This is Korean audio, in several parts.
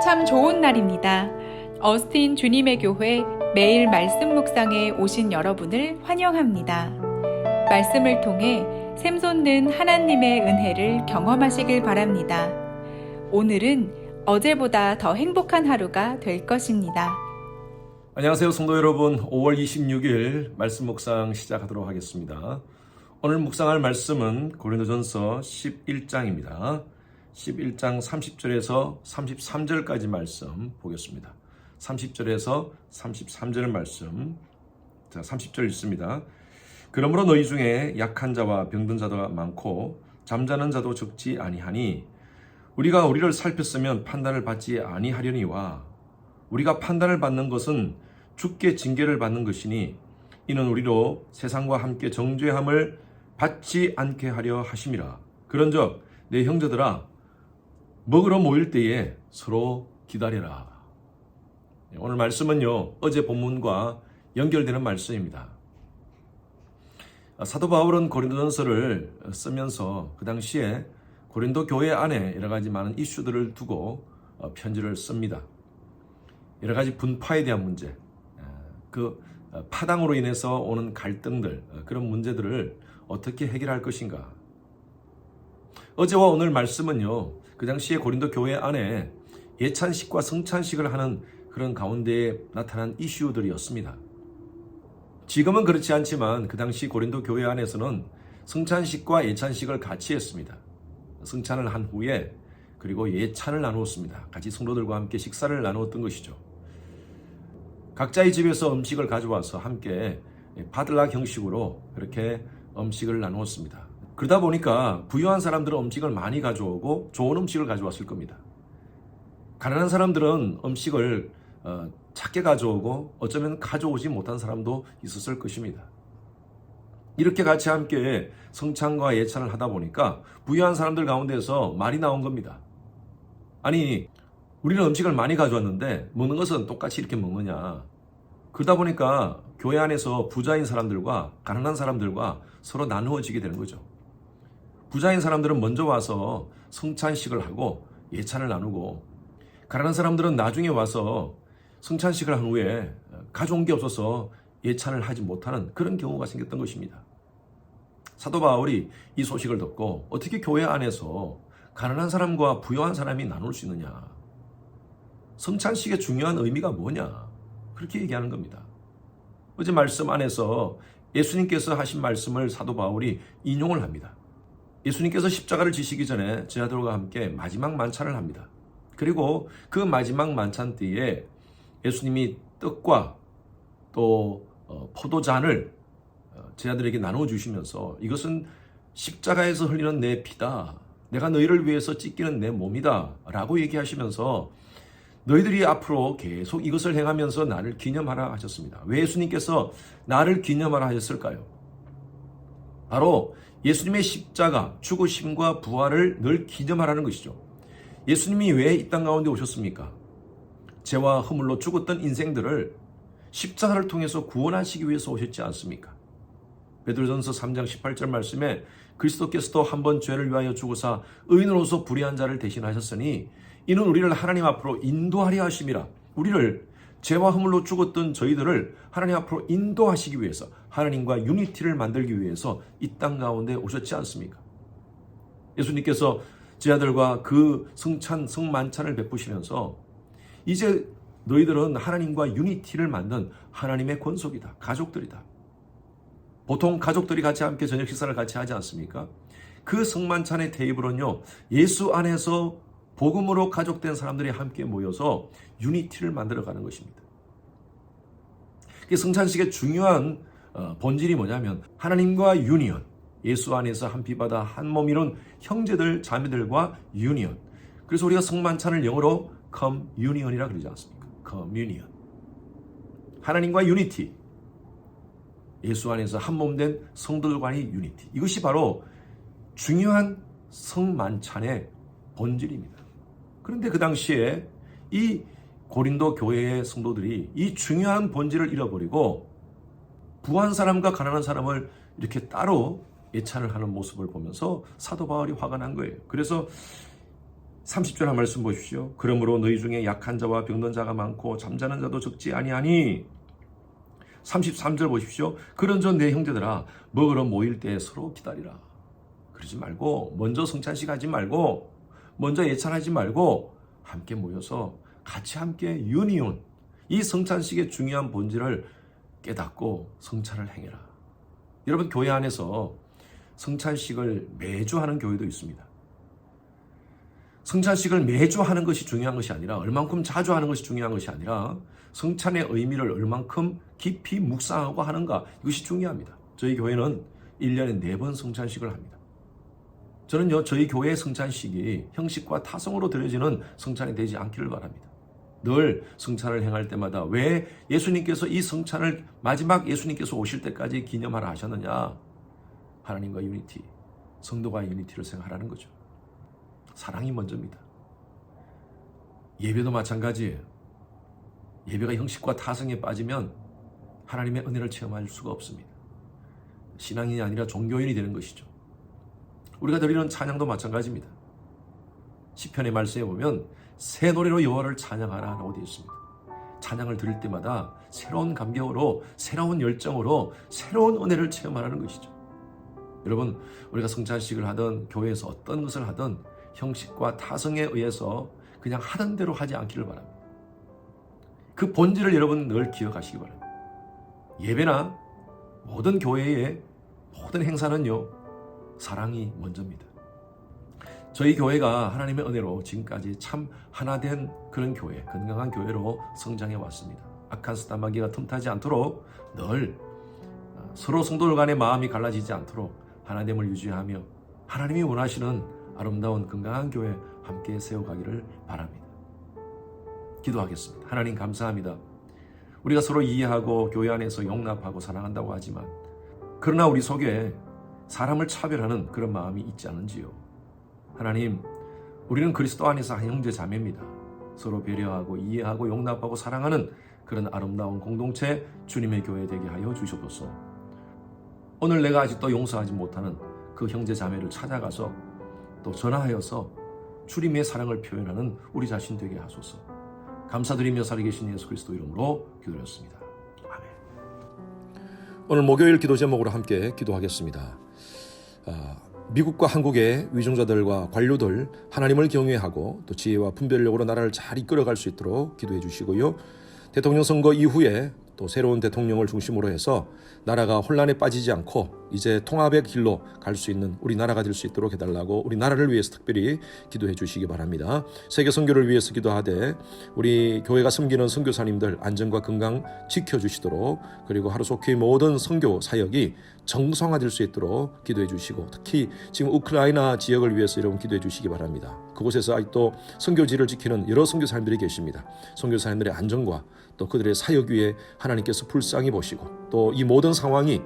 참 좋은 날입니다. 어스틴 주님의 교회 매일 말씀 묵상에 오신 여러분을 환영합니다. 말씀을 통해 샘솟는 하나님의 은혜를 경험하시길 바랍니다. 오늘은 어제보다 더 행복한 하루가 될 것입니다. 안녕하세요 성도 여러분. 5월 26일 말씀 묵상 시작하도록 하겠습니다. 오늘 묵상할 말씀은 고린도전서 11장입니다. 11장 30절에서 33절까지 말씀 보겠습니다. 30절에서 33절 말씀. 자, 30절 읽습니다. 그러므로 너희 중에 약한 자와 병든 자가 많고 잠자는 자도 적지 아니하니 우리가 우리를 살폈으면 판단을 받지 아니하려니와 우리가 판단을 받는 것은 주께 징계를 받는 것이니 이는 우리로 세상과 함께 정죄함을 받지 않게 하려 하심이라. 그런즉 내 형제들아 먹으러 모일 때에 서로 기다려라. 오늘 말씀은요, 어제 본문과 연결되는 말씀입니다. 사도 바울은 고린도전서를 쓰면서 그 당시에 고린도 교회 안에 여러 가지 많은 이슈들을 두고 편지를 씁니다. 여러 가지 분파에 대한 문제, 그 파당으로 인해서 오는 갈등들, 그런 문제들을 어떻게 해결할 것인가. 어제와 오늘 말씀은요, 그 당시에 고린도 교회 안에 예찬식과 성찬식을 하는 그런 가운데에 나타난 이슈들이었습니다. 지금은 그렇지 않지만 그 당시 고린도 교회 안에서는 성찬식과 예찬식을 같이 했습니다. 성찬을 한 후에 그리고 예찬을 나누었습니다. 같이 성도들과 함께 식사를 나누었던 것이죠. 각자의 집에서 음식을 가져와서 함께 바들락 형식으로 그렇게 음식을 나누었습니다. 그러다 보니까 부유한 사람들은 음식을 많이 가져오고 좋은 음식을 가져왔을 겁니다. 가난한 사람들은 음식을 작게 가져오고 어쩌면 가져오지 못한 사람도 있었을 것입니다. 이렇게 같이 함께 성찬과 예찬을 하다 보니까 부유한 사람들 가운데서 말이 나온 겁니다. 아니, 우리는 음식을 많이 가져왔는데 먹는 것은 똑같이 이렇게 먹느냐. 그러다 보니까 교회 안에서 부자인 사람들과 가난한 사람들과 서로 나누어지게 되는 거죠. 부자인 사람들은 먼저 와서 성찬식을 하고 예찬을 나누고, 가난한 사람들은 나중에 와서 성찬식을 한 후에 가져온 게 없어서 예찬을 하지 못하는 그런 경우가 생겼던 것입니다. 사도 바울이 이 소식을 듣고 어떻게 교회 안에서 가난한 사람과 부유한 사람이 나눌 수 있느냐, 성찬식의 중요한 의미가 뭐냐, 그렇게 얘기하는 겁니다. 어제 말씀 안에서 예수님께서 하신 말씀을 사도 바울이 인용을 합니다. 예수님께서 십자가를 지시기 전에 제자들과 함께 마지막 만찬을 합니다. 그리고 그 마지막 만찬 때에 예수님이 떡과 또 포도잔을 제자들에게 나눠주시면서 이것은 십자가에서 흘리는 내 피다, 내가 너희를 위해서 찢기는 내 몸이다 라고 얘기하시면서 너희들이 앞으로 계속 이것을 행하면서 나를 기념하라 하셨습니다. 왜 예수님께서 나를 기념하라 하셨을까요? 바로 예수님의 십자가, 죽으심과 부활을 늘 기념하라는 것이죠. 예수님이 왜 이 땅 가운데 오셨습니까? 죄와 허물로 죽었던 인생들을 십자가를 통해서 구원하시기 위해서 오셨지 않습니까? 베드로전서 3장 18절 말씀에 그리스도께서도 한 번 죄를 위하여 죽으사 의인으로서 불의한 자를 대신하셨으니 이는 우리를 하나님 앞으로 인도하려 하심이라. 우리를 죄와 허물로 죽었던 저희들을 하나님 앞으로 인도하시기 위해서, 하나님과 유니티를 만들기 위해서 이 땅 가운데 오셨지 않습니까? 예수님께서 제자들과 그 성만찬을 베푸시면서 이제 너희들은 하나님과 유니티를 만든 하나님의 권속이다, 가족들이다. 보통 가족들이 같이 함께 저녁 식사를 같이 하지 않습니까? 그 성만찬의 테이블은요, 예수 안에서 복음으로 가족된 사람들이 함께 모여서 유니티를 만들어가는 것입니다. 성찬식의 중요한 본질이 뭐냐면 하나님과 유니언, 예수 안에서 한 피바다 한 몸 이룬 형제들 자매들과 유니언. 그래서 우리가 성만찬을 영어로 communion이라고 그러지 않습니까? communion. 하나님과 유니티, 예수 안에서 한 몸 된 성도들과의 유니티. 이것이 바로 중요한 성만찬의 본질입니다. 그런데 그 당시에 이 고린도 교회의 성도들이 이 중요한 본질을 잃어버리고 부한 사람과 가난한 사람을 이렇게 따로 예찬을 하는 모습을 보면서 사도 바울이 화가 난 거예요. 그래서 30절 한 말씀 보십시오. 그러므로 너희 중에 약한 자와 병든 자가 많고 잠자는 자도 적지 아니하니. 33절 보십시오. 그런전 내 형제들아 먹으러 모일 때 서로 기다리라. 그러지 말고 먼저 성찬식 하지 말고 먼저 예찬하지 말고 함께 모여서 같이 함께 유니온, 이 성찬식의 중요한 본질을 깨닫고 성찬을 행해라. 여러분, 교회 안에서 성찬식을 매주 하는 교회도 있습니다. 성찬식을 매주 하는 것이 중요한 것이 아니라, 얼만큼 자주 하는 것이 중요한 것이 아니라 성찬의 의미를 얼만큼 깊이 묵상하고 하는가, 이것이 중요합니다. 저희 교회는 1년에 4번 성찬식을 합니다. 저는요, 저희 교회의 성찬식이 형식과 타성으로 드려지는 성찬이 되지 않기를 바랍니다. 늘 성찬을 행할 때마다 왜 예수님께서 이 성찬을 마지막 예수님께서 오실 때까지 기념하라 하셨느냐? 하나님과 유니티, 성도가 유니티를 생각하라는 거죠. 사랑이 먼저입니다. 예배도 마찬가지예요. 예배가 형식과 타성에 빠지면 하나님의 은혜를 체험할 수가 없습니다. 신앙인이 아니라 종교인이 되는 것이죠. 우리가 드리는 찬양도 마찬가지입니다. 시편의 말씀에 보면 새 노래로 여호와를 찬양하라라고 되어 있습니다. 찬양을 드릴 때마다 새로운 감격으로, 새로운 열정으로, 새로운 은혜를 체험하라는 것이죠. 여러분, 우리가 성찬식을 하든 교회에서 어떤 것을 하든 형식과 타성에 의해서 그냥 하던 대로 하지 않기를 바랍니다. 그 본질을 여러분 늘 기억하시기 바랍니다. 예배나 모든 교회의 모든 행사는요, 사랑이 먼저입니다. 저희 교회가 하나님의 은혜로 지금까지 참 하나된 그런 교회, 건강한 교회로 성장해 왔습니다. 악한 스타마귀가 틈타지 않도록 늘 서로 성도들 간의 마음이 갈라지지 않도록 하나됨을 유지하며 하나님이 원하시는 아름다운 건강한 교회 함께 세워가기를 바랍니다. 기도하겠습니다. 하나님 감사합니다. 우리가 서로 이해하고 교회 안에서 용납하고 사랑한다고 하지만, 그러나 우리 속에 사람을 차별하는 그런 마음이 있지 않은지요. 하나님, 우리는 그리스도 안에서 한 형제 자매입니다. 서로 배려하고 이해하고 용납하고 사랑하는 그런 아름다운 공동체, 주님의 교회 되게 하여 주시옵소서. 오늘 내가 아직도 용서하지 못하는 그 형제 자매를 찾아가서 또 전화하여서 주님의 사랑을 표현하는 우리 자신 되게 하소서. 감사드리며 살아계신 예수 그리스도 이름으로 기도드렸습니다. 아멘. 오늘 목요일 기도 제목으로 함께 기도하겠습니다. 미국과 한국의 위정자들과 관료들, 하나님을 경외하고 또 지혜와 분별력으로 나라를 잘 이끌어갈 수 있도록 기도해 주시고요. 대통령 선거 이후에 또 새로운 대통령을 중심으로 해서 나라가 혼란에 빠지지 않고 이제 통합의 길로 갈 수 있는 우리 나라가 될 수 있도록 해달라고 우리 나라를 위해서 특별히 기도해 주시기 바랍니다. 세계 선교를 위해서 기도하되 우리 교회가 섬기는 선교사님들 안전과 건강 지켜주시도록, 그리고 하루속히 모든 선교 사역이 정성화될 수 있도록 기도해 주시고, 특히 지금 우크라이나 지역을 위해서 여러분 기도해 주시기 바랍니다. 그곳에서 아직도 선교지를 지키는 여러 선교사님들이 계십니다. 선교사님들의 안전과 또 그들의 사역 위에 하나님께서 불쌍히 보시고, 또 이 모든 상황이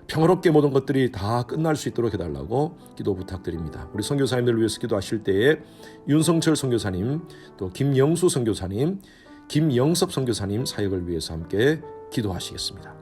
평화롭게 모든 것들이 다 끝날 수 있도록 해달라고 기도 부탁드립니다. 우리 선교사님들을 위해서 기도하실 때에 윤성철 선교사님, 또 김영수 선교사님, 김영섭 선교사님 사역을 위해서 함께 기도하시겠습니다.